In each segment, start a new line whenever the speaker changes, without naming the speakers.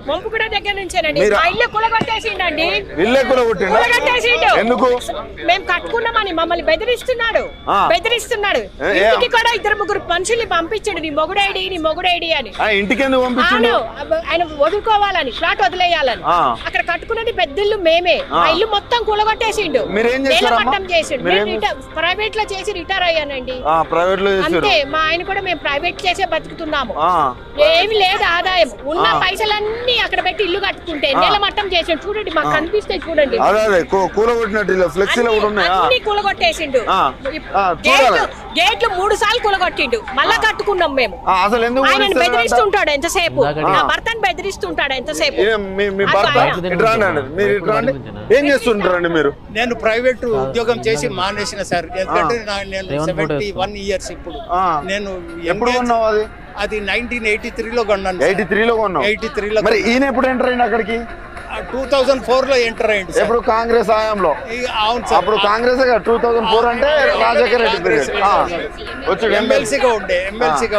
ముంపు కూడా దగ్గర నుంచేనండి. మా ఇల్లు కూలగొట్టేసిండండి.
ఇల్లే కూలగొట్టిండు. ఎందుకు?
మేము కట్టుకున్నామని మమ్మల్ని బెదిరిస్తున్నాడు. ఇంటికి కూడా 2-3 మనుషుల్ని పంపించండు. నీ మొగుడైడి అని.
ఇంటికి ఎందుకు పంపించండు?
ఆయన వదులుకోవాలని, ఫ్లాట్ వదిలేయాలని. అక్కడ కట్టుకున్నది పెద్దిల్లు మేమే. మా ఇల్లు మొత్తం కూలగొట్టేసిండు. నేలమట్టం చేసిండు. ప్రైవేట్ లో చేసి రిటైర్ అయ్యానండి. అంతే, మా ఆయన కూడా మేము ప్రైవేట్ చేసే బతుకుతున్నాము. ఏమి లేదు ఆదాయం. ఉన్న పైసలన్నీ అక్కడ పెట్టి ఇల్లు కట్టుకుంటే నేలమట్టం చేసిండు. చూడండి, మాకు కనిపిస్తాయి చూడండి. అన్ని కూలగొట్టేసిండు. గేట్లు 3 సార్లు కూలగొట్టిండు. మళ్ళా కట్టుకున్నాం మేము. ఆయన బెదిరిస్తుంటాడు ఎంతసేపు. నా భర్తను బెదిరిస్తుంటాడు ఎంతసేపు.
ఏం చేస్తుంటారండి మీరు?
నేను ప్రైవేట్ ఉద్యోగం చేసి మానేసిన సార్. ఎందుకంటే నేను 71 ఇయర్స్ ఇప్పుడు. నేను
ఎప్పుడు కొన్నావు అది?
అది 1983లో కొన్నాను.
83లో కొన్నావు?
83లో.
మరి ఈయన ఎప్పుడు ఎంటర్ అయ్యింది అక్కడికి?
2004లో ఎంటర్ అయ్యింది.
ఎప్పుడు? కాంగ్రెస్ హయాంలో.
అవును సార్.
అప్పుడు కాంగ్రెస్ 2004 అంటే రాజశేఖర రెడ్డి పీరియడ్. వచ్చి
ఎమ్మెల్సీగా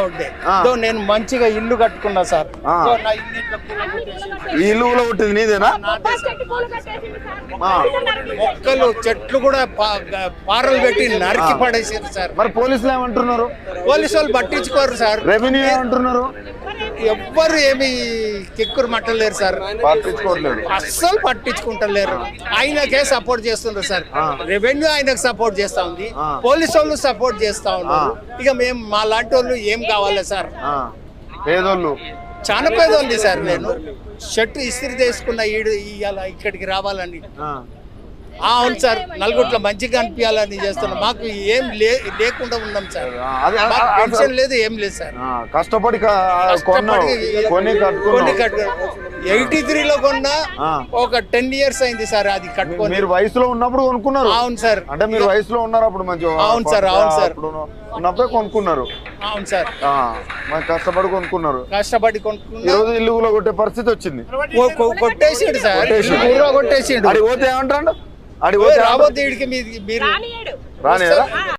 ఉండే. నేను మంచిగా ఇల్లు కట్టుకున్నా సార్.
ఈ ఇల్లు కూడా పుట్టింది నీదేనా?
మొక్కలు చెట్లు కూడా పారలు పెట్టి నరికి పడేసారు సార్.
మరి పోలీసులు ఏమంటున్నారు?
పోలీసు వాళ్ళు పట్టించుకోరు సార్.
రెవెన్యూ ఏమంటున్నారు?
ఎవ్వరు ఏమి కిక్కురు మట్టలేరు సార్.
పట్టించుకోవట్లేదు,
అస్సలు పట్టించుకుంటలేరు. ఆయనకే సపోర్ట్ చేస్తున్నారు సార్. రెవెన్యూ ఆయనకు సపోర్ట్ చేస్తా ఉంది, పోలీసు వాళ్ళు సపోర్ట్ చేస్తా ఉన్నారు. ఇక మేము మా లాంటి వాళ్ళు ఏం కావాలి సార్?
పేదోళ్ళు,
చాలా పేదోళ్ళు సార్. నేను షర్టు ఇస్త్రీ చేసుకున్న ఇవాళ ఇక్కడికి రావాలని. అవును సార్, నలుగుట్ల మంచిగా అనిపించాలని చేస్తున్నాం. మాకు ఏం లేకుండా ఉన్నాం సార్. పెన్షన్ లేదు, ఏం లేదు సార్.
కష్టపడి
83లో కొన్నా ఒక 10 ఇయర్స్ అయింది సార్ అది కట్టుకొని.
మీరు వయసులో ఉన్నప్పుడు కొనుక్కున్నారు?
అవును సార్.
అంటే మీరు వయసులో ఉన్నారు అప్పుడు మంచిగా?
అవును సార్. అవును సార్.
ఉన్నప్పుడే కొనుక్కున్నారు?
అవును సార్.
కష్టపడి కొనుక్కున్నారు.
కష్టపడి కొనుక్కున్నారు.
ఈ రోజు ఇల్లు కూడా కొట్టే పరిస్థితి వచ్చింది.
కొట్టేసిండు సార్. కొట్టేసిండు.
అడిగి పోతే ఏమంటాడు?
రాబోతే మీరు
రానియరా?